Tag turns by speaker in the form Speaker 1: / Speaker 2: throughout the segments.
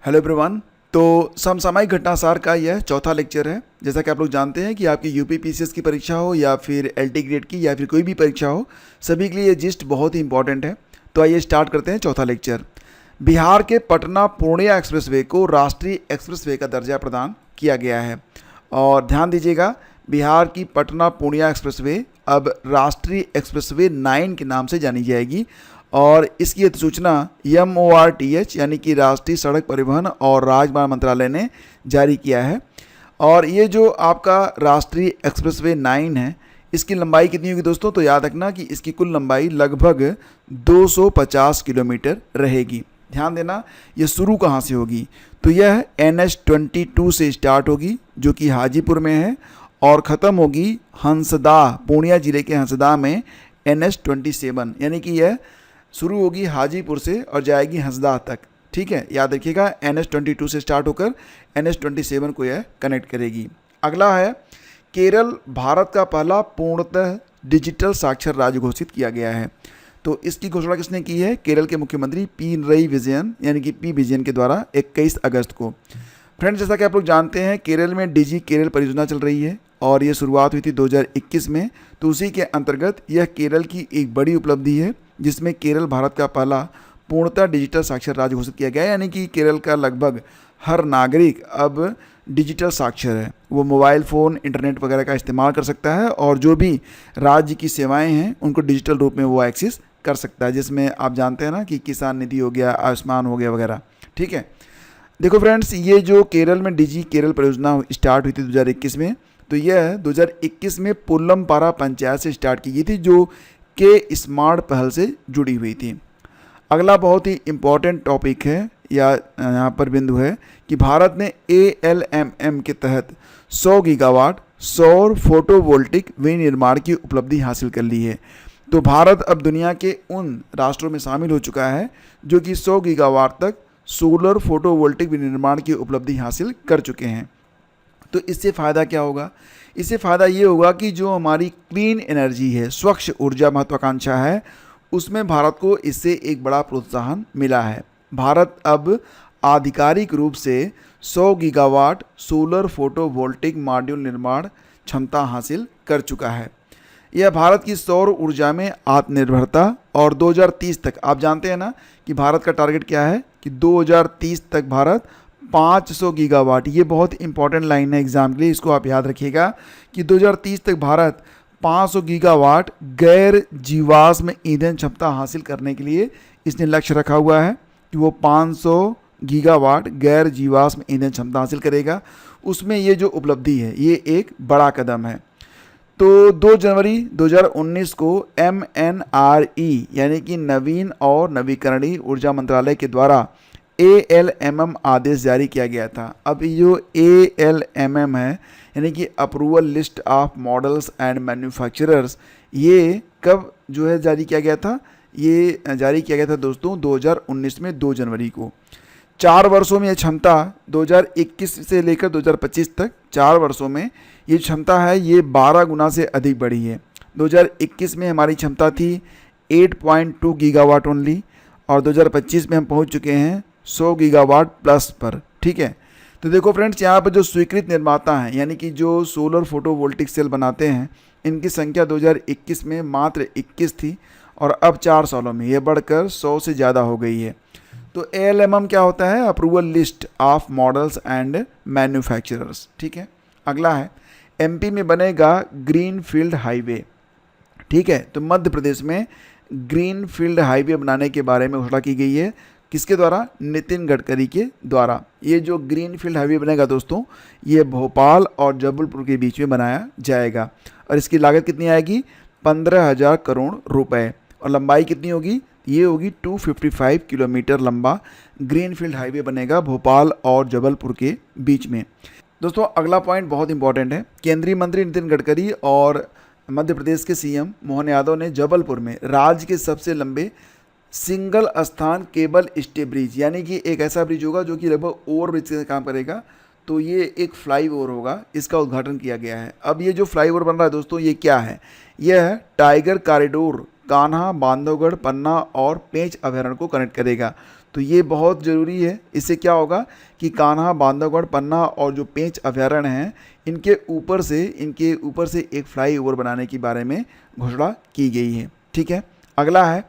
Speaker 1: Hello everyone. तो समसामयिक घटनासार का यह चौथा लेक्चर है। जैसा कि आप लोग जानते हैं कि आपकी यूपी पीसीएस की परीक्षा हो या फिर एलटी ग्रेड की या फिर कोई भी परीक्षा हो, सभी के लिए ये जिस्ट बहुत ही इंपॉर्टेंट है। तो आइए स्टार्ट करते हैं चौथा लेक्चर। बिहार के पटना पूर्णिया एक्सप्रेसवे को राष्ट्रीय एक्सप्रेसवे का दर्जा प्रदान किया गया है। और ध्यान दीजिएगा, बिहार की पटना पूर्णिया एक्सप्रेसवे अब राष्ट्रीय एक्सप्रेसवे 9 के नाम से जानी जाएगी। और इसकी अधिसूचना MORTH यानी कि राष्ट्रीय सड़क परिवहन और राजमार्ग मंत्रालय ने जारी किया है। और ये जो आपका राष्ट्रीय एक्सप्रेसवे 9 है, इसकी लंबाई कितनी होगी दोस्तों? तो याद रखना कि इसकी कुल लंबाई लगभग 250 किलोमीटर रहेगी। ध्यान देना, ये शुरू कहाँ से होगी? तो यह NH-22 से स्टार्ट होगी जो कि हाजीपुर में है, और ख़त्म होगी हंसदा, पूर्णिया जिले के हंसदा में NH-27, यानी कि यह शुरू होगी हाजीपुर से और जाएगी हंसदा तक। ठीक है, याद रखिएगा, NH-22 से स्टार्ट होकर NH-27 को यह कनेक्ट करेगी। अगला है, केरल भारत का पहला पूर्णतः डिजिटल साक्षर राज्य घोषित किया गया है। तो इसकी घोषणा किसने की है? केरल के मुख्यमंत्री पिनरई विजयन यानी कि पी विजयन के द्वारा 21 अगस्त को। फ्रेंड्स, जैसा कि आप लोग जानते हैं, केरल में डिजी केरल परियोजना चल रही है और ये शुरुआत हुई थी 2021 में। तो उसी के अंतर्गत यह केरल की एक बड़ी उपलब्धि है जिसमें केरल भारत का पहला पूर्णतः डिजिटल साक्षर राज्य घोषित किया गया है। यानी कि केरल का लगभग हर नागरिक अब डिजिटल साक्षर है। वो मोबाइल फ़ोन, इंटरनेट वगैरह का इस्तेमाल कर सकता है और जो भी राज्य की सेवाएं हैं उनको डिजिटल रूप में वो एक्सेस कर सकता है, जिसमें आप जानते हैं ना कि किसान निधि हो गया, आयुष्मान हो गया वगैरह। ठीक है, देखो फ्रेंड्स, ये जो केरल में डिजी केरल परियोजना स्टार्ट हुई थी 2021 में, तो यह 2021 में पुल्लमपारा पंचायत से स्टार्ट की गई थी जो के स्मार्ट पहल से जुड़ी हुई थी। अगला बहुत ही इम्पॉर्टेंट टॉपिक है या यहाँ पर बिंदु है कि भारत ने ALMM के तहत 100 गीगावाट सौर फोटोवोल्टिक विनिर्माण की उपलब्धि हासिल कर ली है। तो भारत अब दुनिया के उन राष्ट्रों में शामिल हो चुका है जो कि 100 गीगावाट तक सोलर फोटोवोल्टिक विनिर्माण की उपलब्धि हासिल कर चुके हैं। तो इससे फ़ायदा क्या होगा? इससे फ़ायदा ये होगा कि जो हमारी क्लीन एनर्जी है, स्वच्छ ऊर्जा महत्वाकांक्षा है, उसमें भारत को इससे एक बड़ा प्रोत्साहन मिला है। भारत अब आधिकारिक रूप से 100 गीगावाट सोलर फोटोवोल्टिक मॉड्यूल निर्माण क्षमता हासिल कर चुका है। यह भारत की सौर ऊर्जा में आत्मनिर्भरता और 2030 तक, आप जानते हैं ना कि भारत का टारगेट क्या है कि 2030 तक भारत 500 गीगावाट, ये बहुत इंपॉर्टेंट लाइन है एग्जाम के लिए, इसको आप याद रखिएगा कि 2030 तक भारत 500 गीगावाट गैर जीवाश्म ईंधन क्षमता हासिल करने के लिए इसने लक्ष्य रखा हुआ है कि वो 500 गीगावाट गैर जीवाश्म ईंधन क्षमता हासिल करेगा। उसमें ये जो उपलब्धि है ये एक बड़ा कदम है। तो 2 जनवरी 2019 को MNRE यानी कि नवीन और नवीकरणीय ऊर्जा मंत्रालय के द्वारा ALMM आदेश जारी किया गया था। अब ये जो ALMM है यानी कि approval list of models and manufacturers, ये कब जो है जारी किया गया था? ये जारी किया गया था दोस्तों 2019 में 2 जनवरी को। 4 वर्षों में यह क्षमता 2021 से लेकर 2025 तक 4 वर्षों में ये क्षमता है ये 12 गुना से अधिक बढ़ी है। 2021 में हमारी क्षमता थी 8.2 गीगावाट ओनली और 2025 में हम पहुंच चुके हैं 100 गीगावाट प्लस पर। ठीक है, तो देखो फ्रेंड्स, यहाँ पर जो स्वीकृत निर्माता हैं यानी कि जो सोलर फोटोवोल्टिक सेल बनाते हैं, इनकी संख्या 2021 में मात्र 21 थी और अब 4 सालों में यह बढ़कर 100 से ज़्यादा हो गई है। तो ALMM क्या होता है? Approval list of models and manufacturers. ठीक है, अगला है, MP में बनेगा ग्रीन फील्ड हाईवे। ठीक है, तो मध्य प्रदेश में ग्रीन फील्ड हाईवे बनाने के बारे में घोषणा की गई है। किसके द्वारा? नितिन गडकरी के द्वारा। ये जो ग्रीन फील्ड हाईवे बनेगा दोस्तों, ये भोपाल और जबलपुर के बीच में बनाया जाएगा और इसकी लागत कितनी आएगी? 15,000 करोड़ रुपए। और लंबाई कितनी होगी? ये होगी 255 किलोमीटर लंबा ग्रीन फील्ड हाईवे बनेगा भोपाल और जबलपुर के बीच में। दोस्तों, अगला पॉइंट बहुत इंपॉर्टेंट है। केंद्रीय मंत्री नितिन गडकरी और मध्य प्रदेश के CM मोहन यादव ने जबलपुर में राज्य के सबसे लंबे सिंगल स्थान केबल स्टे ब्रिज, यानी कि एक ऐसा ब्रिज होगा जो कि लगभग ओवर ब्रिज का काम करेगा। तो ये एक फ्लाई ओवर होगा, इसका उद्घाटन किया गया है। अब ये जो फ्लाई ओवर बन रहा है दोस्तों, ये क्या है? यह टाइगर कॉरिडोर कान्हा, बांधवगढ़, पन्ना और पेंच अभयारण्य को कनेक्ट करेगा। तो ये बहुत ज़रूरी है। इससे क्या होगा कि कान्हा, बांधवगढ़, पन्ना और जो पेंच अभयारण्य हैं इनके ऊपर से एक फ्लाईओवर बनाने के बारे में घोषणा की गई है। ठीक है, अगला है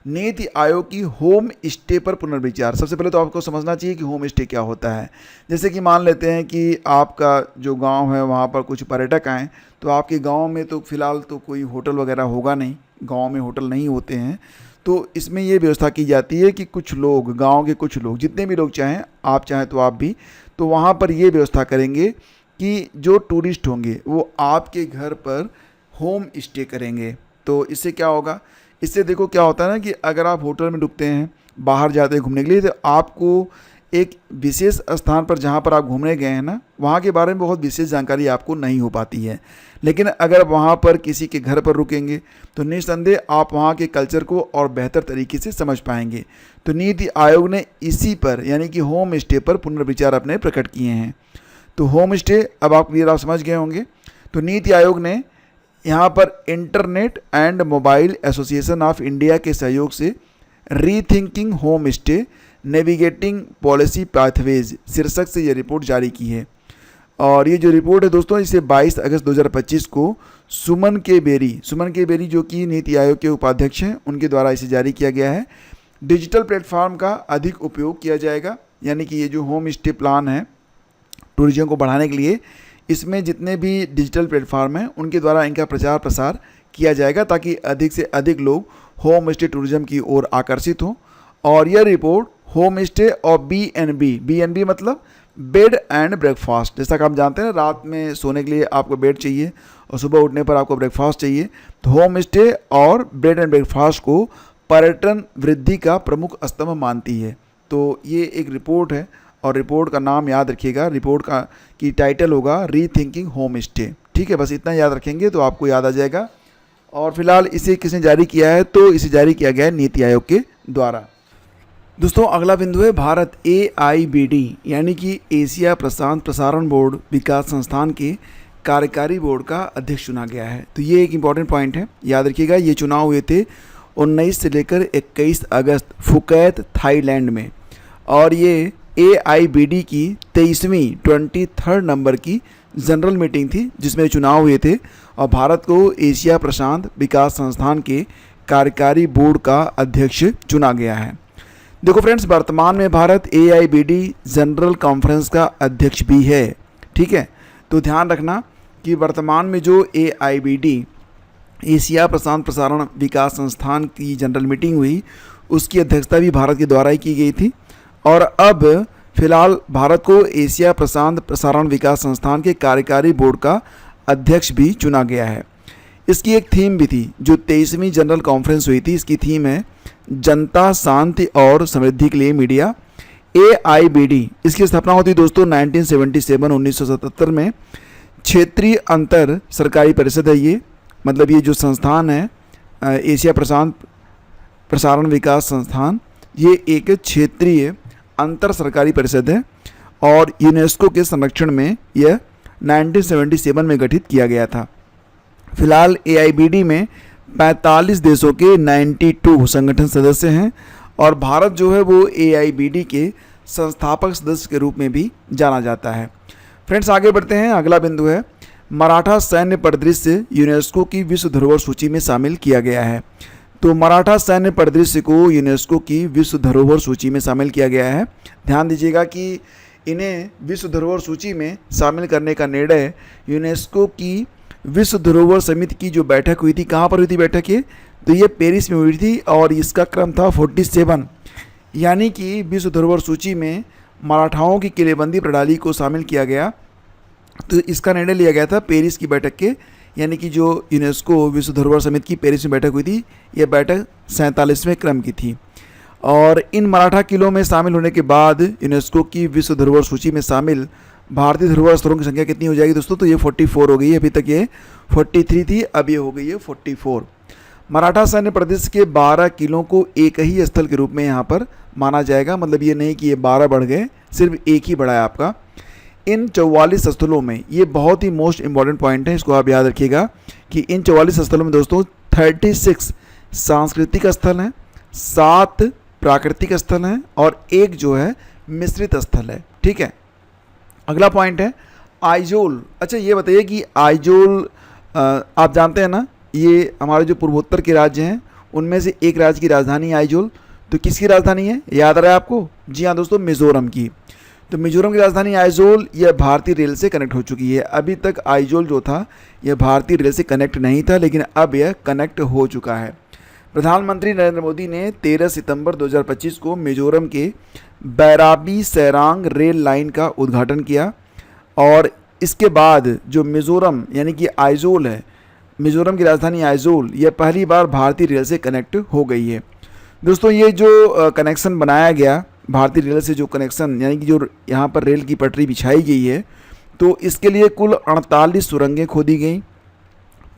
Speaker 1: नीति आयोग की होम स्टे पर पुनर्विचार। सबसे पहले तो आपको समझना चाहिए कि होम स्टे क्या होता है। जैसे कि मान लेते हैं कि आपका जो गांव है वहाँ पर कुछ पर्यटक आएँ, तो आपके गांव में तो फ़िलहाल तो कोई होटल वगैरह होगा नहीं, गांव में होटल नहीं होते हैं। तो इसमें ये व्यवस्था की जाती है कि कुछ लोग, गांव के कुछ लोग, जितने भी लोग चाहें, आप चाहें तो आप भी, तो वहाँ पर ये व्यवस्था करेंगे कि जो टूरिस्ट होंगे वो आपके घर पर होम स्टे करेंगे। तो इससे क्या होगा, इससे देखो क्या होता है ना कि अगर आप होटल में रुकते हैं, बाहर जाते हैं घूमने के लिए, तो आपको एक विशेष स्थान पर जहाँ पर आप घूमने गए हैं ना, वहाँ के बारे में बहुत विशेष जानकारी आपको नहीं हो पाती है। लेकिन अगर वहाँ पर किसी के घर पर रुकेंगे तो निस्संदेह आप वहाँ के कल्चर को और बेहतर तरीके से समझ पाएंगे। तो नीति आयोग ने इसी पर यानी कि होम स्टे पर पुनर्विचार अपने प्रकट किए हैं। तो होम स्टे अब आप क्लियर, आप समझ गए होंगे। तो नीति आयोग ने यहाँ पर internet and mobile association of India के सहयोग से rethinking home stay navigating policy pathways शीर्षक से ये रिपोर्ट जारी की है। और ये जो रिपोर्ट है दोस्तों, इसे 22 अगस्त 2025 को सुमन के बेरी जो कि नीति आयोग के उपाध्यक्ष हैं, उनके द्वारा इसे जारी किया गया है। डिजिटल प्लेटफॉर्म का अधिक उपयोग किया जाएगा, यानी कि ये जो होम स्टे प्लान है टूरिज्म को बढ़ाने के लिए, इसमें जितने भी डिजिटल प्लेटफॉर्म हैं उनके द्वारा इनका प्रचार प्रसार किया जाएगा ताकि अधिक से अधिक लोग होम स्टे टूरिज्म की ओर आकर्षित हों। और यह रिपोर्ट होम स्टे और बी मतलब बेड एंड ब्रेकफास्ट, जैसा कि आप जानते हैं रात में सोने के लिए आपको बेड चाहिए और सुबह उठने पर आपको ब्रेकफास्ट चाहिए। तो होम स्टे और बेड एंड ब्रेकफास्ट को पर्यटन वृद्धि का प्रमुख स्तंभ मानती है। तो ये एक रिपोर्ट है और रिपोर्ट का नाम याद रखिएगा, रिपोर्ट की टाइटल होगा रीथिंकिंग होम स्टे। ठीक है, बस इतना याद रखेंगे तो आपको याद आ जाएगा। और फिलहाल इसे किसने जारी किया है, तो इसे जारी किया गया है नीति आयोग के द्वारा। दोस्तों अगला बिंदु है भारत AIBD यानी कि एशिया प्रशांत प्रसारण बोर्ड विकास संस्थान के कार्यकारी बोर्ड का अध्यक्ष चुना गया है। तो ये एक इम्पॉर्टेंट पॉइंट है, याद रखिएगा। ये चुनाव हुए थे 19 से लेकर 21 अगस्त फुकेत थाईलैंड में, और ये AIBD की 23rd नंबर की जनरल मीटिंग थी जिसमें चुनाव हुए थे, और भारत को एशिया प्रशांत विकास संस्थान के कार्यकारी बोर्ड का अध्यक्ष चुना गया है। देखो फ्रेंड्स, वर्तमान में भारत AIBD जनरल कॉन्फ्रेंस का अध्यक्ष भी है। ठीक है, तो ध्यान रखना कि वर्तमान में जो AIBD एशिया प्रशांत प्रसारण विकास संस्थान की जनरल मीटिंग हुई उसकी अध्यक्षता भी भारत के द्वारा ही की गई थी। और अब फिलहाल भारत को एशिया प्रशांत प्रसारण विकास संस्थान के कार्यकारी बोर्ड का अध्यक्ष भी चुना गया है। इसकी एक थीम भी थी, जो 23वीं जनरल कॉन्फ्रेंस हुई थी, इसकी थीम है जनता, शांति और समृद्धि के लिए मीडिया। AIBD इसकी स्थापना होती दोस्तों 1977 में। क्षेत्रीय अंतर सरकारी परिषद है ये, मतलब ये जो संस्थान है एशिया प्रशांत प्रसारण विकास संस्थान, ये एक क्षेत्रीय अंतर सरकारी परिषद है और यूनेस्को के संरक्षण में यह 1977 में गठित किया गया था। फिलहाल AIBD में 45 देशों के 92 संगठन सदस्य हैं और भारत जो है वो AIBD के संस्थापक सदस्य के रूप में भी जाना जाता है। फ्रेंड्स आगे बढ़ते हैं, अगला बिंदु है मराठा सैन्य परिदृश्य यूनेस्को की विश्व धरोहर सूची में शामिल किया गया है। तो मराठा सैन्य परिदृश्य को यूनेस्को की विश्व धरोहर सूची में शामिल किया गया है। ध्यान दीजिएगा कि इन्हें विश्व धरोहर सूची में शामिल करने का निर्णय यूनेस्को की विश्व धरोहर समिति की जो बैठक हुई थी, कहाँ पर हुई थी बैठक ये, तो ये पेरिस में हुई थी और इसका क्रम था 47, यानी कि विश्व धरोहर सूची में मराठाओं की किलेबंदी प्रणाली को शामिल किया गया। तो इसका निर्णय लिया गया था पेरिस की बैठक के, यानी कि जो यूनेस्को विश्व धरोहर समिति की पेरिस में बैठक हुई थी, यह बैठक 47वें क्रम की थी। और इन मराठा किलों में शामिल होने के बाद यूनेस्को की विश्व धरोहर सूची में शामिल भारतीय धरोहर स्थलों की संख्या कितनी हो जाएगी दोस्तों, तो ये 44 हो गई है। अभी तक ये 43 थी, अब ये हो गई है 44। मराठा सैन्य प्रदेश के 12 किलों को एक ही स्थल के रूप में यहाँ पर माना जाएगा, मतलब ये नहीं कि ये 12 बढ़ गए, सिर्फ एक ही बढ़ा है आपका। इन 44 स्थलों में, ये बहुत ही मोस्ट इंपॉर्टेंट पॉइंट है, इसको आप याद रखिएगा कि इन 44 स्थलों में दोस्तों 36 सांस्कृतिक स्थल हैं, 7 प्राकृतिक स्थल हैं और एक जो है मिश्रित स्थल है। ठीक है, अगला पॉइंट है आइजोल। अच्छा ये बताइए कि आइजोल आप जानते हैं ना, ये हमारे जो पूर्वोत्तर के राज्य हैं उनमें से एक राज्य की राजधानी आइजोल। तो किसकी राजधानी है, याद आ रहा है आपको? जी हाँ दोस्तों, मिज़ोरम की। तो मिज़ोरम की राजधानी आइजोल यह भारतीय रेल से कनेक्ट हो चुकी है। अभी तक आइजोल जो था यह भारतीय रेल से कनेक्ट नहीं था, लेकिन अब यह कनेक्ट हो चुका है। प्रधानमंत्री नरेंद्र मोदी ने 13 सितंबर 2025 को मिज़ोरम के बैराबी सैरांग रेल लाइन का उद्घाटन किया और इसके बाद जो मिज़ोरम यानी कि आइजोल है, मिज़ोरम की राजधानी आइजोल, यह पहली बार भारतीय रेल से कनेक्ट हो गई है। दोस्तों ये जो कनेक्शन बनाया गया भारतीय रेल से, जो कनेक्शन यानी कि जो यहाँ पर रेल की पटरी बिछाई गई है, तो इसके लिए कुल 48 सुरंगें खोदी गई,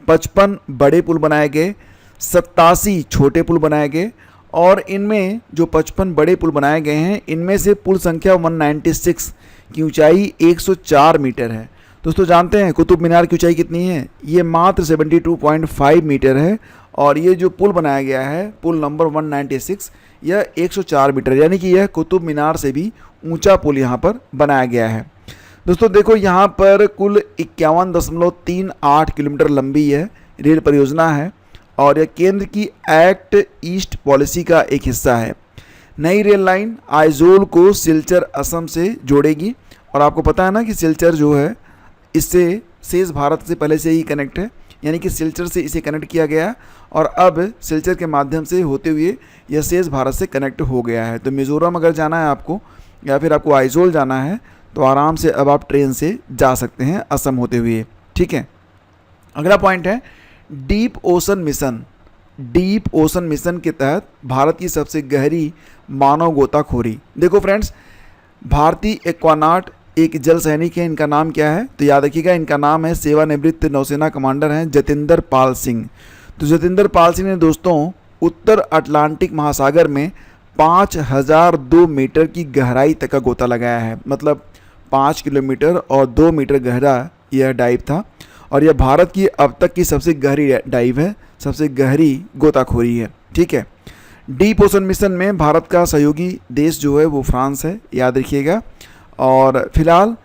Speaker 1: 55 बड़े पुल बनाए गए, 87 छोटे पुल बनाए गए और इनमें जो 55 बड़े पुल बनाए गए हैं इनमें से पुल संख्या 196 की ऊंचाई 104 मीटर है। दोस्तों जानते हैं कुतुब मीनार की ऊंचाई कितनी है? ये मात्र 72.5 मीटर है और ये जो पुल बनाया गया है पुल नंबर 196 यह 104 मीटर, यानी कि यह कुतुब मीनार से भी ऊंचा पुल यहाँ पर बनाया गया है। दोस्तों देखो यहाँ पर कुल 51.38 किलोमीटर लंबी यह रेल परियोजना है और यह केंद्र की एक्ट ईस्ट पॉलिसी का एक हिस्सा है। नई रेल लाइन आइजोल को सिलचर असम से जोड़ेगी और आपको पता है ना कि सिलचर जो है इससे शेष भारत से पहले से ही कनेक्ट है, यानी कि सिलचर से इसे कनेक्ट किया गया और अब सिलचर के माध्यम से होते हुए यह शेष भारत से कनेक्ट हो गया है। तो मिज़ोरम अगर जाना है आपको या फिर आपको आइजोल जाना है तो आराम से अब आप ट्रेन से जा सकते हैं असम होते हुए। ठीक है, अगला पॉइंट है deep ocean mission. Deep ocean mission के तहत भारत की सबसे गहरी मानव गोताखोरी। देखो फ्रेंड्स, भारतीय एक्वानॉट एक जल सैनिक है, इनका नाम क्या है? तो याद रखिएगा, इनका नाम है, सेवानिवृत्त नौसेना कमांडर हैं जतिंदर पाल सिंह। तो जतिंदर पाल सिंह ने दोस्तों उत्तर अटलांटिक महासागर में 5002 मीटर की गहराई तक का गोता लगाया है। मतलब 5 किलोमीटर और 2 मीटर गहरा यह डाइव था और यह भारत की अब तक की सबसे गहरी डाइव है, सबसे गहरी गोताखोरी है। ठीक है, डीप ओशन मिशन में भारत का सहयोगी देश जो है वो फ्रांस है, याद रखिएगा। और फिलहाल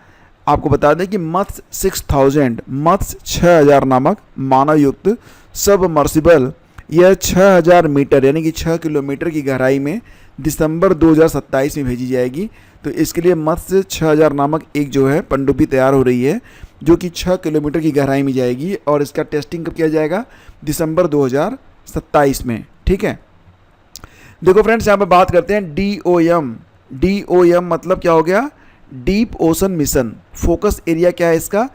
Speaker 1: आपको बता दें कि मत्स्य 6000 नामक मानव युक्त सबमर्सिबल यह 6000 मीटर यानी कि 6 किलोमीटर की गहराई में दिसंबर 2027 में भेजी जाएगी। तो इसके लिए मत्स्य 6000 नामक एक जो है पनडुब्बी तैयार हो रही है जो कि 6 किलोमीटर की गहराई में जाएगी और इसका टेस्टिंग कब किया जाएगा? दिसंबर 2027 में। ठीक है, देखो फ्रेंड्स यहाँ पर बात करते हैं DOM। DOM मतलब क्या हो गया? Deep ocean mission. Focus area क्या है इसका?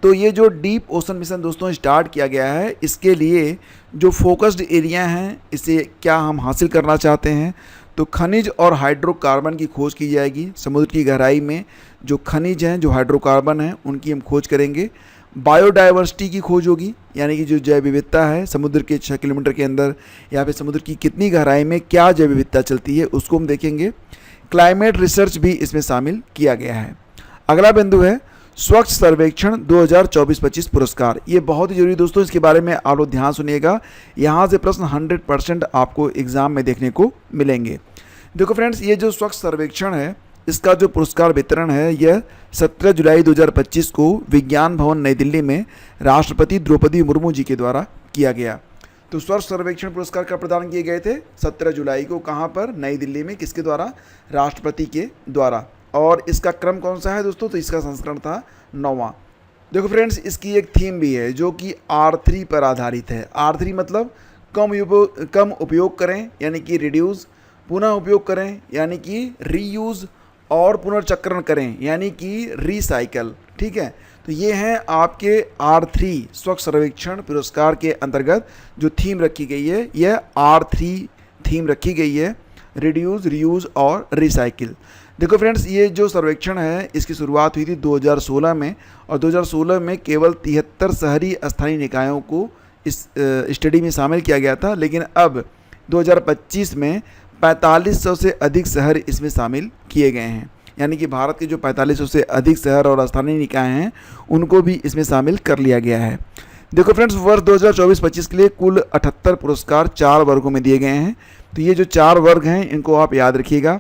Speaker 1: तो ये जो डीप ओशन मिशन दोस्तों स्टार्ट किया गया है, इसके लिए जो फोकस्ड एरिया हैं इसे क्या हम हासिल करना चाहते हैं? तो खनिज और हाइड्रोकार्बन की खोज की जाएगी। समुद्र की गहराई में जो खनिज हैं, जो हाइड्रोकार्बन हैं, उनकी हम खोज करेंगे। बायोडाइवर्सिटी की खोज होगी, यानी कि जो जैव विविधता है समुद्र के 6 किलोमीटर के अंदर या फिर समुद्र की कितनी गहराई में क्या जैव विविधता चलती है उसको हम देखेंगे। क्लाइमेट रिसर्च भी इसमें शामिल किया गया है। अगला बिंदु है स्वच्छ सर्वेक्षण 2024-25 पुरस्कार। ये बहुत ही जरूरी दोस्तों, इसके बारे में आप लोग ध्यान सुनिएगा। यहाँ से प्रश्न 100% आपको एग्जाम में देखने को मिलेंगे। देखो फ्रेंड्स, ये जो स्वच्छ सर्वेक्षण है इसका जो पुरस्कार वितरण है यह 17 जुलाई 2025 को विज्ञान भवन नई दिल्ली में राष्ट्रपति द्रौपदी मुर्मू जी के द्वारा किया गया। तो स्वच्छ सर्वेक्षण पुरस्कार का प्रदान किए गए थे 17 जुलाई को। कहाँ पर? नई दिल्ली में। किसके द्वारा? राष्ट्रपति के द्वारा। और इसका क्रम कौन सा है दोस्तों? तो इसका संस्करण था 9वां। देखो फ्रेंड्स, इसकी एक थीम भी है जो कि R3 पर आधारित है। R3 मतलब कम उपयोग करें यानी कि रिड्यूस, पुनः उपयोग करें यानी कि रीयूज़ और पुनर्चक्रण करें यानी कि रिसाइकल। ठीक है, तो ये हैं आपके R3 स्वच्छ सर्वेक्षण पुरस्कार के अंतर्गत जो थीम रखी गई है, यह R3 थीम रखी गई है, रिड्यूस, रीयूज़ और रिसाइकिल। देखो फ्रेंड्स, ये जो सर्वेक्षण है इसकी शुरुआत हुई थी 2016 में और 2016 में केवल 73 शहरी स्थानीय निकायों को इस स्टडी में शामिल किया गया था, लेकिन अब 2025 में 4500 से अधिक शहर इसमें शामिल किए गए हैं। यानी कि भारत के जो 4500 से अधिक शहर और स्थानीय निकाय हैं उनको भी इसमें शामिल कर लिया गया है। देखो फ्रेंड्स, वर्ष 2024-25 के लिए कुल 78 पुरस्कार 4 वर्गों में दिए गए हैं। तो ये जो 4 वर्ग हैं इनको आप याद रखिएगा।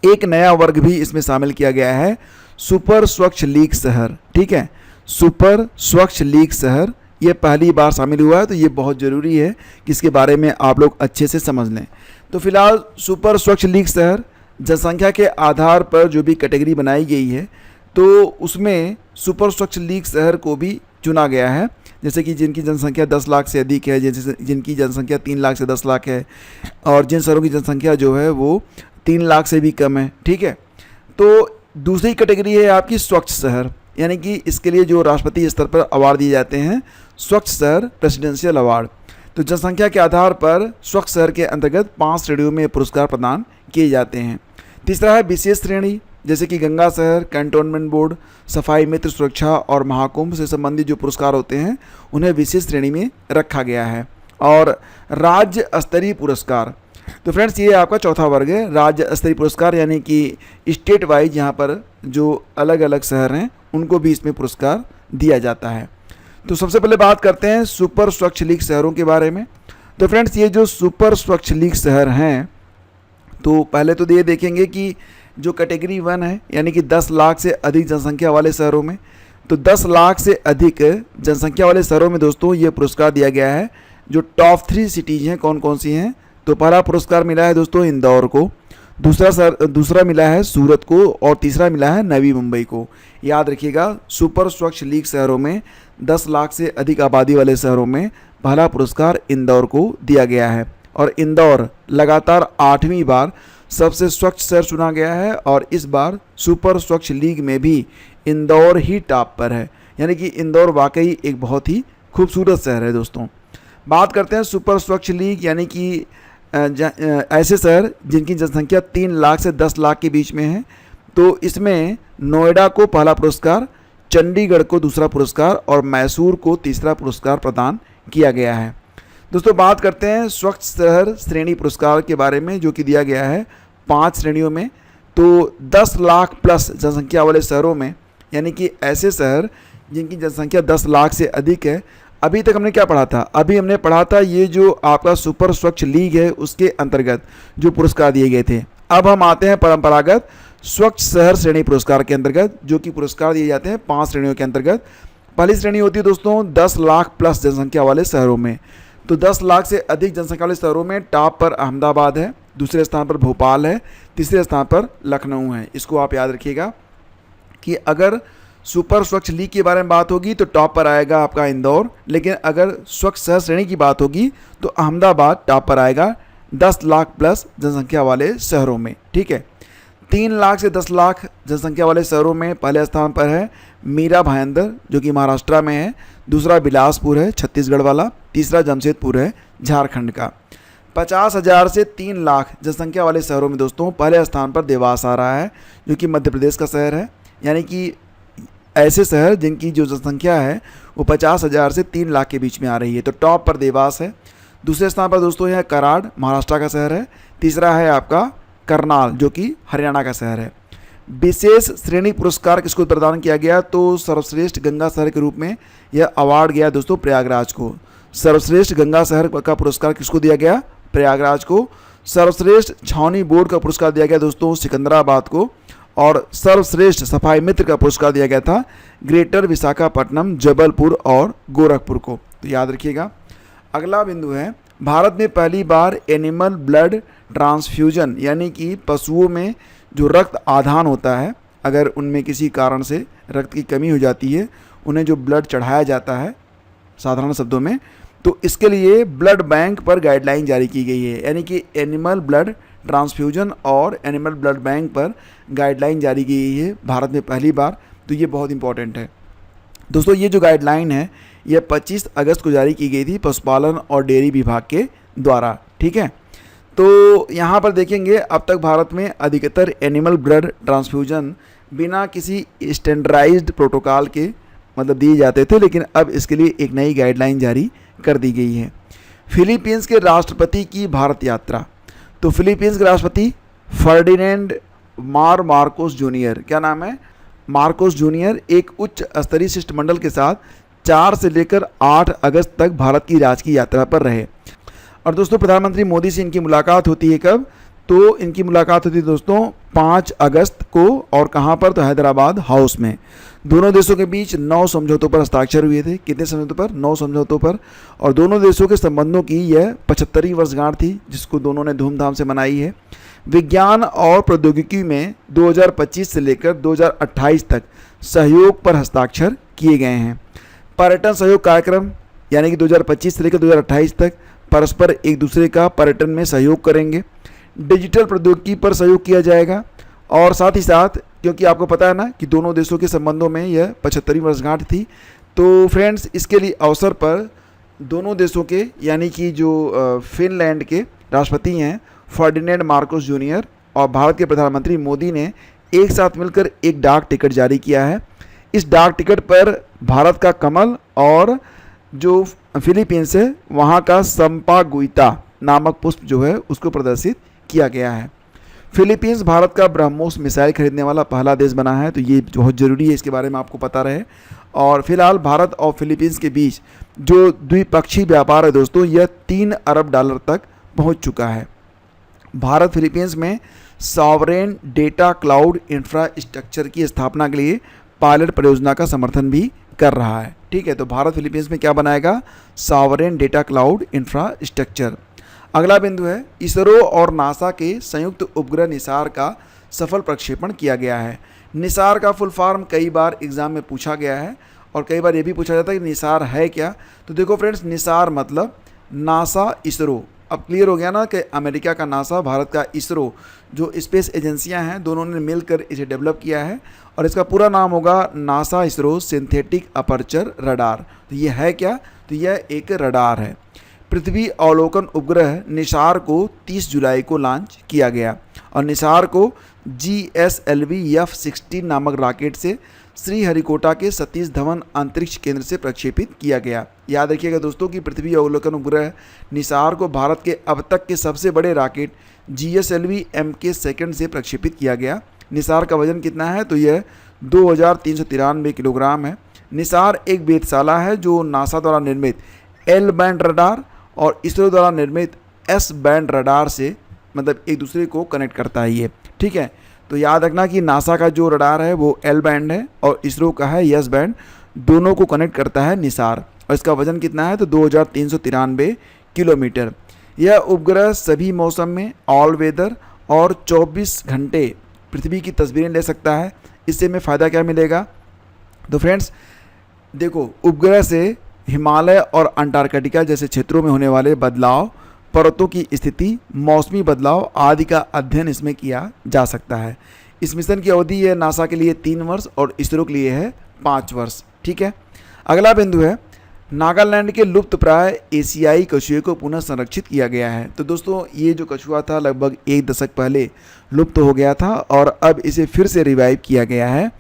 Speaker 1: एक नया वर्ग भी इसमें शामिल किया गया है, सुपर स्वच्छ लीक शहर। ठीक है, सुपर स्वच्छ लीक शहर ये पहली बार शामिल हुआ है, तो ये बहुत ज़रूरी है कि इसके बारे में आप लोग अच्छे से समझ लें। तो फिलहाल सुपर स्वच्छ लीक शहर जनसंख्या के आधार पर जो भी कैटेगरी बनाई गई है, तो उसमें सुपर स्वच्छ लीक शहर को भी चुना गया है। जैसे कि जिनकी जनसंख्या 10 लाख से अधिक है, जैसे जिनकी जनसंख्या 3 लाख से 10 लाख है, और जिन शहरों की जनसंख्या जो है वो 3 लाख से भी कम है। ठीक है, तो दूसरी कैटेगरी है आपकी स्वच्छ शहर, यानी कि इसके लिए जो राष्ट्रपति स्तर पर अवार्ड दिए जाते हैं, स्वच्छ शहर प्रेसिडेंशियल अवार्ड। तो जनसंख्या के आधार पर स्वच्छ शहर के अंतर्गत 5 श्रेणियों में पुरस्कार प्रदान किए जाते हैं। तीसरा है विशेष श्रेणी, जैसे कि गंगा शहर, कैंटोनमेंट बोर्ड, सफाई मित्र सुरक्षा और महाकुंभ से संबंधित जो पुरस्कार होते हैं उन्हें विशेष श्रेणी में रखा गया है। और राज्य स्तरीय पुरस्कार, तो फ्रेंड्स ये आपका चौथा वर्ग है, राज्य स्तरीय पुरस्कार, यानी कि स्टेट वाइज यहाँ पर जो अलग अलग शहर हैं उनको भी इसमें पुरस्कार दिया जाता है। तो सबसे पहले बात करते हैं सुपर स्वच्छ लीक शहरों के बारे में। तो फ्रेंड्स ये जो सुपर स्वच्छ लीक शहर हैं, तो पहले तो ये देखेंगे कि जो कैटेगरी 1 है, यानी कि 10 लाख से अधिक जनसंख्या वाले शहरों में, तो 10 लाख से अधिक जनसंख्या वाले शहरों में दोस्तों ये पुरस्कार दिया गया है। जो टॉप 3 सिटीज़ हैं कौन कौन सी हैं, तो पहला पुरस्कार मिला है दोस्तों इंदौर को, दूसरा मिला है सूरत को, और तीसरा मिला है नवी मुंबई को। याद रखिएगा, सुपर स्वच्छ लीक शहरों में 10 लाख से अधिक आबादी वाले शहरों में पहला पुरस्कार इंदौर को दिया गया है। और इंदौर लगातार 8वीं बार सबसे स्वच्छ शहर चुना गया है, और इस बार सुपर स्वच्छ लीग में भी इंदौर ही टॉप पर है, यानी कि इंदौर वाकई एक बहुत ही खूबसूरत शहर है दोस्तों। बात करते हैं सुपर स्वच्छ लीग, यानी कि ऐसे शहर जिनकी जनसंख्या 3 लाख से 10 लाख के बीच में है, तो इसमें नोएडा को पहला पुरस्कार, चंडीगढ़ को दूसरा पुरस्कार और मैसूर को तीसरा पुरस्कार प्रदान किया गया है। दोस्तों बात करते हैं स्वच्छ शहर श्रेणी पुरस्कार के बारे में, जो कि दिया गया है 5 श्रेणियों में। तो 10 लाख प्लस जनसंख्या वाले शहरों में, यानी कि ऐसे शहर जिनकी जनसंख्या 10 लाख से अधिक है, अभी तक हमने क्या पढ़ा था, अभी हमने पढ़ा था ये जो आपका सुपर स्वच्छ लीग है उसके अंतर्गत जो पुरस्कार दिए गए थे। अब हम आते हैं परंपरागत स्वच्छ शहर श्रेणी पुरस्कार के अंतर्गत, जो कि पुरस्कार दिए जाते हैं 5 श्रेणियों के अंतर्गत। पहली श्रेणी होती है दोस्तों 10 लाख प्लस जनसंख्या वाले शहरों में। तो 10 लाख से अधिक जनसंख्या वाले शहरों में टॉप पर अहमदाबाद है, दूसरे स्थान पर भोपाल है, तीसरे स्थान पर लखनऊ है। इसको आप याद रखिएगा कि अगर सुपर स्वच्छ लीग के बारे में बात होगी तो टॉप पर आएगा आपका इंदौर, लेकिन अगर स्वच्छ शहर श्रेणी की बात होगी तो अहमदाबाद टॉप पर आएगा 10 लाख प्लस जनसंख्या वाले शहरों में। ठीक है, 3 लाख से 10 लाख जनसंख्या वाले शहरों में पहले स्थान पर है मीरा भाईंदर, जो कि महाराष्ट्र में है, दूसरा बिलासपुर है छत्तीसगढ़ वाला, तीसरा जमशेदपुर है झारखंड का। 50,000 से 3 लाख जनसंख्या वाले शहरों में दोस्तों पहले स्थान पर देवास आ रहा है, जो कि मध्य प्रदेश का शहर है। यानी कि ऐसे शहर जिनकी जो जनसंख्या है वो 50,000 से 3 लाख के बीच में आ रही है, तो टॉप पर देवास है। दूसरे स्थान पर दोस्तों यह कराड़ महाराष्ट्र का शहर है, तीसरा है आपका करनाल, जो कि हरियाणा का शहर है। विशेष श्रेणी पुरस्कार किसको प्रदान किया गया, तो सर्वश्रेष्ठ गंगा शहर के रूप में यह अवार्ड गया दोस्तों प्रयागराज को। सर्वश्रेष्ठ गंगा शहर का पुरस्कार किसको दिया गया, प्रयागराज को। सर्वश्रेष्ठ छावनी बोर्ड का पुरस्कार दिया गया दोस्तों सिकंदराबाद को, और सर्वश्रेष्ठ सफाई मित्र का पुरस्कार दिया गया था ग्रेटर विशाखापट्टनम, जबलपुर और गोरखपुर को। तो याद रखिएगा। अगला बिंदु है भारत में पहली बार एनिमल ब्लड ट्रांसफ्यूजन, यानी कि पशुओं में जो रक्त आदान होता है, अगर उनमें किसी कारण से रक्त की कमी हो जाती है, उन्हें जो ब्लड चढ़ाया जाता है साधारण शब्दों में, तो इसके लिए ब्लड बैंक पर गाइडलाइन जारी की गई है। यानी कि एनिमल ब्लड ट्रांसफ्यूजन और एनिमल ब्लड बैंक पर गाइडलाइन जारी की गई है भारत में पहली बार। तो ये बहुत इंपॉर्टेंट है दोस्तों। ये जो गाइडलाइन है यह 25 अगस्त को जारी की गई थी पशुपालन और डेयरी विभाग के द्वारा। ठीक है, तो यहाँ पर देखेंगे अब तक भारत में अधिकतर एनिमल ब्लड ट्रांसफ्यूजन बिना किसी स्टैंडर्डाइज्ड प्रोटोकॉल के मतलब दिए जाते थे, लेकिन अब इसके लिए एक नई गाइडलाइन जारी कर दी गई है। फिलीपींस के राष्ट्रपति की भारत यात्रा। तो फिलीपींस के राष्ट्रपति फर्डिनेंड मार्कोस जूनियर, क्या नाम है, मार्कोस जूनियर, एक उच्च स्तरीय शिष्टमंडल के साथ 4 से लेकर 8 अगस्त तक भारत की राजकीय यात्रा पर रहे। और दोस्तों प्रधानमंत्री मोदी से इनकी मुलाकात होती है कब? तो इनकी मुलाकात होती है दोस्तों 5 अगस्त को, और कहाँ पर? तो हैदराबाद हाउस में। दोनों देशों के बीच 9 समझौतों पर हस्ताक्षर हुए थे। कितने समझौतों पर? 9 समझौतों पर। और दोनों देशों के संबंधों की यह 75वीं वर्षगांठ थी, जिसको दोनों ने धूमधाम से मनाई है। विज्ञान और प्रौद्योगिकी में 2025 से लेकर 2028 तक सहयोग पर हस्ताक्षर किए गए हैं। पर्यटन सहयोग कार्यक्रम यानी कि 2025 से लेकर 2028 तक परस्पर एक दूसरे का पर्यटन में सहयोग करेंगे। डिजिटल प्रौद्योगिकी पर सहयोग किया जाएगा। और साथ ही साथ, क्योंकि आपको पता है ना कि दोनों देशों के संबंधों में यह 75वीं वर्षगांठ थी, तो फ्रेंड्स इसके लिए अवसर पर दोनों देशों के यानी कि जो फिनलैंड के राष्ट्रपति हैं फर्डिनेंड मार्कोस जूनियर और भारत के प्रधानमंत्री मोदी ने एक साथ मिलकर एक डाक टिकट जारी किया है। इस डाक टिकट पर भारत का कमल और जो फिलीपींस है वहाँ का संपागुइता नामक पुष्प जो है उसको प्रदर्शित किया गया है। फिलीपींस भारत का ब्रह्मोस मिसाइल खरीदने वाला पहला देश बना है, तो ये बहुत ज़रूरी है, इसके बारे में आपको पता रहे। और फिलहाल भारत और फिलीपींस के बीच जो द्विपक्षीय व्यापार है दोस्तों, यह 3 अरब डॉलर तक पहुंच चुका है। भारत फिलीपींस में सॉवरेन डेटा क्लाउड इंफ्रास्ट्रक्चर की स्थापना के लिए पायलट परियोजना का समर्थन भी कर रहा है। ठीक है, तो भारत फिलीपींस में क्या बनाएगा? Sovereign data cloud infrastructure. अगला बिंदु है इसरो और नासा के संयुक्त उपग्रह निसार का सफल प्रक्षेपण किया गया है। निसार का फुल फॉर्म कई बार एग्जाम में पूछा गया है और कई बार ये भी पूछा जाता है कि निसार है क्या। तो देखो फ्रेंड्स, निसार मतलब नासा इसरो। अब क्लियर हो गया ना कि अमेरिका का नासा, भारत का इसरो, जो स्पेस एजेंसियां हैं दोनों ने मिलकर इसे डेवलप किया है और इसका पूरा नाम होगा NASA ISRO synthetic aperture radar. तो ये है क्या? तो यह एक रडार है। पृथ्वी अवलोकन उपग्रह निसार को 30 जुलाई को लॉन्च किया गया और निसार को GSLV F-16 नामक रॉकेट से श्रीहरिकोटा के सतीश धवन अंतरिक्ष केंद्र से प्रक्षेपित किया गया। याद रखिएगा दोस्तों कि पृथ्वी अवलोकन उपग्रह निसार को भारत के अब तक के सबसे बड़े रॉकेट GSLV MK2 से प्रक्षेपित किया गया। निसार का वजन कितना है? तो यह 2393 किलोग्राम है। निसार एक वेधशाला है जो नासा द्वारा निर्मित L बैंड रडार और इसरो द्वारा निर्मित S बैंड रडार से मतलब एक दूसरे को कनेक्ट करता है ये। ठीक है, तो याद रखना कि नासा का जो रडार है वो L बैंड है और इसरो का है S बैंड, दोनों को कनेक्ट करता है निसार। और इसका वजन कितना है? तो 2393 किलोमीटर। यह उपग्रह सभी मौसम में ऑल वेदर और 24 घंटे पृथ्वी की तस्वीरें ले सकता है। इससे हमें फ़ायदा क्या मिलेगा? तो फ्रेंड्स देखो, उपग्रह से हिमालय और अंटार्कटिका जैसे क्षेत्रों में होने वाले बदलाव, पर्वतों की स्थिति, मौसमी बदलाव आदि का अध्ययन इसमें किया जा सकता है। इस मिशन की अवधि है नासा के लिए 3 वर्ष और इसरो के लिए है 5 वर्ष। ठीक है, अगला बिंदु है नागालैंड के लुप्त प्राय एशियाई कछुए को पुनः संरक्षित किया गया है। तो दोस्तों ये जो कछुआ था लगभग 1 दशक पहले लुप्त हो गया था और अब इसे फिर से रिवाइव किया गया है।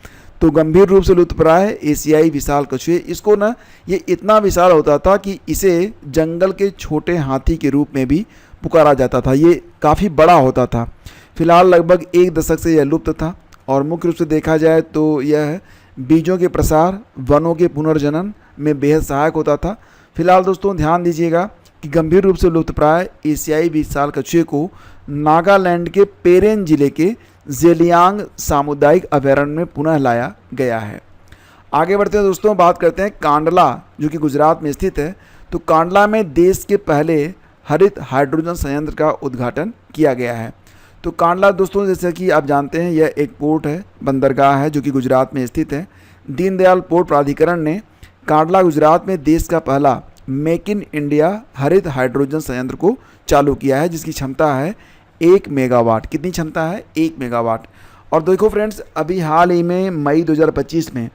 Speaker 1: तो गंभीर रूप से लुप्तप्राय एशियाई विशाल कछुए, इसको ना ये इतना विशाल होता था कि इसे जंगल के छोटे हाथी के रूप में भी पुकारा जाता था। ये काफ़ी बड़ा होता था। फिलहाल लगभग 1 दशक से यह लुप्त था और मुख्य रूप से देखा जाए तो यह बीजों के प्रसार, वनों के पुनर्जनन में बेहद सहायक होता था। फिलहाल दोस्तों ध्यान दीजिएगा कि गंभीर रूप से लुप्तप्राय एशियाई विशाल कछुए को नागालैंड के पेरेन जिले के जेलियांग सामुदायिक अभयारण्य में पुनः लाया गया है। आगे बढ़ते हैं दोस्तों, बात करते हैं कांडला जो कि गुजरात में स्थित है। तो कांडला में देश के पहले हरित हाइड्रोजन संयंत्र का उद्घाटन किया गया है। तो कांडला दोस्तों जैसे कि आप जानते हैं यह एक पोर्ट है, बंदरगाह है जो कि गुजरात में स्थित है। दीनदयाल पोर्ट प्राधिकरण ने कांडला गुजरात में देश का पहला मेक इन इंडिया हरित हाइड्रोजन संयंत्र को चालू किया है, जिसकी क्षमता है 1 मेगावाट। कितनी क्षमता है? 1 मेगावाट। और देखो फ्रेंड्स, अभी हाल ही में मई 2025 में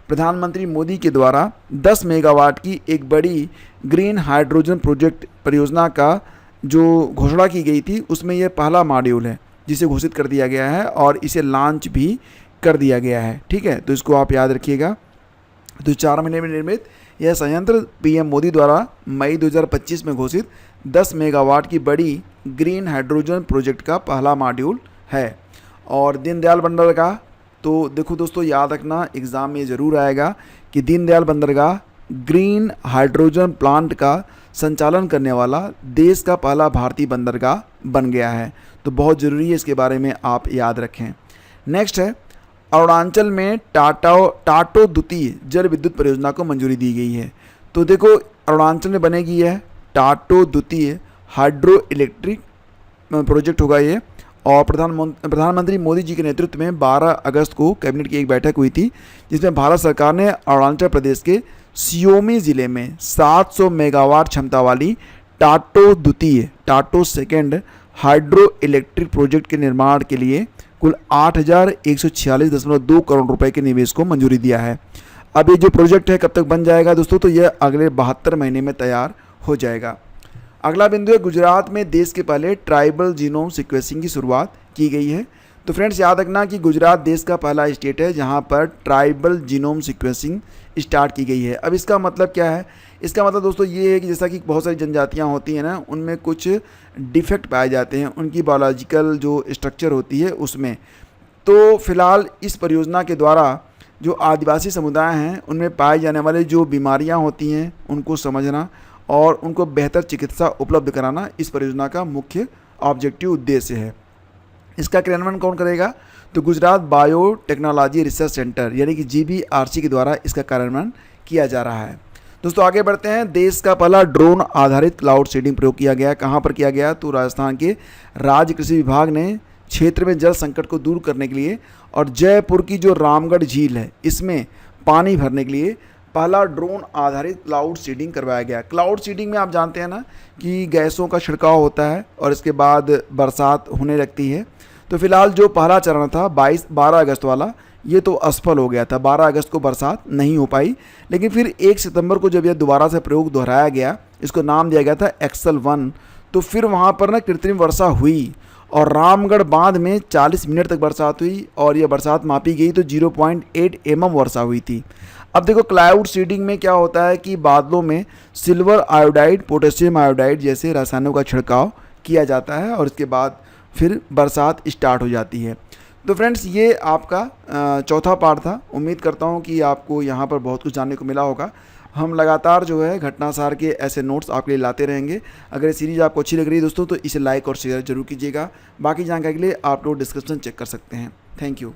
Speaker 1: प्रधानमंत्री मोदी के द्वारा 10 मेगावाट की एक बड़ी ग्रीन हाइड्रोजन प्रोजेक्ट परियोजना का जो घोषणा की गई थी, उसमें यह पहला मॉड्यूल है जिसे घोषित कर दिया गया है और इसे लॉन्च भी कर दिया गया है। ठीक है, तो इसको आप याद रखिएगा। तो 4 महीने में निर्मित यह संयंत्र पीएम मोदी द्वारा मई 2025 में घोषित 10 मेगावाट की बड़ी ग्रीन हाइड्रोजन प्रोजेक्ट का पहला मॉड्यूल है। और दीनदयाल बंदरगाह, तो देखो दोस्तों याद रखना एग्ज़ाम में ज़रूर आएगा कि दीनदयाल बंदरगाह ग्रीन हाइड्रोजन प्लांट का संचालन करने वाला देश का पहला भारतीय बंदरगाह बन गया है। तो बहुत ज़रूरी है, इसके बारे में आप याद रखें। नेक्स्ट है, अरुणाचल में टाटो द्वितीय जल विद्युत परियोजना को मंजूरी दी गई है। तो देखो, अरुणाचल में बनेगी यह टाटो द्वितीय हाइड्रो इलेक्ट्रिक प्रोजेक्ट होगा ये, और प्रधानमंत्री मोदी जी के नेतृत्व में 12 अगस्त को कैबिनेट की एक बैठक हुई थी, जिसमें भारत सरकार ने अरुणाचल प्रदेश के सियोमी ज़िले में 700 मेगावाट क्षमता वाली टाटो सेकेंड हाइड्रो इलेक्ट्रिक प्रोजेक्ट के निर्माण के लिए कुल 8,146.2 करोड़ रुपए के निवेश को मंजूरी दिया है। अब ये जो प्रोजेक्ट है कब तक बन जाएगा दोस्तों, तो यह अगले 72 महीने में तैयार हो जाएगा। अगला बिंदु है, गुजरात में देश के पहले ट्राइबल जीनोम सीक्वेंसिंग की शुरुआत की गई है। तो फ्रेंड्स याद रखना कि गुजरात देश का पहला स्टेट है जहां पर ट्राइबल जीनोम सीक्वेंसिंग स्टार्ट की गई है। अब इसका मतलब क्या है? इसका मतलब दोस्तों ये है कि जैसा कि बहुत सारी जनजातियां होती हैं ना, उनमें कुछ डिफेक्ट पाए जाते हैं उनकी बायोलॉजिकल जो स्ट्रक्चर होती है उसमें। तो फिलहाल इस परियोजना के द्वारा जो आदिवासी समुदाय हैं उनमें पाए जाने वाले जो बीमारियां होती हैं उनको समझना और उनको बेहतर चिकित्सा उपलब्ध कराना इस परियोजना का मुख्य ऑब्जेक्टिव उद्देश्य है। इसका क्रियान्वयन कौन करेगा? तो गुजरात बायोटेक्नोलॉजी रिसर्च सेंटर यानी कि GBRC के द्वारा इसका कार्यान्वयन किया जा रहा है। दोस्तों आगे बढ़ते हैं। देश का पहला ड्रोन आधारित क्लाउड सीडिंग प्रयोग किया गया। कहाँ पर किया गया? तो राजस्थान के राज्य कृषि विभाग ने क्षेत्र में जल संकट को दूर करने के लिए और जयपुर की जो रामगढ़ झील है इसमें पानी भरने के लिए पहला ड्रोन आधारित क्लाउड सीडिंग करवाया गया। क्लाउड सीडिंग में आप जानते हैं ना कि गैसों का छिड़काव होता है और इसके बाद बरसात होने लगती है। तो फिलहाल जो पहला चरण था 12 अगस्त वाला, ये तो असफल हो गया था। 12 अगस्त को बरसात नहीं हो पाई, लेकिन फिर 1 सितंबर को जब यह दोबारा से प्रयोग दोहराया गया, इसको नाम दिया गया था एक्सल 1। तो फिर वहाँ पर ना कृत्रिम वर्षा हुई और रामगढ़ बांध में 40 मिनट तक बरसात हुई और यह बरसात मापी गई तो 0.8 mm वर्षा हुई थी। अब देखो क्लाउड सीडिंग में क्या होता है कि बादलों में सिल्वर आयोडाइड, पोटेशियम आयोडाइड जैसे रसायनों का छिड़काव किया जाता है और इसके बाद फिर बरसात स्टार्ट हो जाती है। तो फ्रेंड्स ये आपका चौथा पार्ट था। उम्मीद करता हूँ कि आपको यहाँ पर बहुत कुछ जानने को मिला होगा। हम लगातार जो है घटनासार के ऐसे नोट्स आपके लिए लाते रहेंगे। अगर ये सीरीज़ आपको अच्छी लग रही है दोस्तों तो इसे लाइक और शेयर जरूर कीजिएगा। बाकी जानकारी के लिए आप लोग डिस्क्रिप्शन चेक कर सकते हैं। Thank you.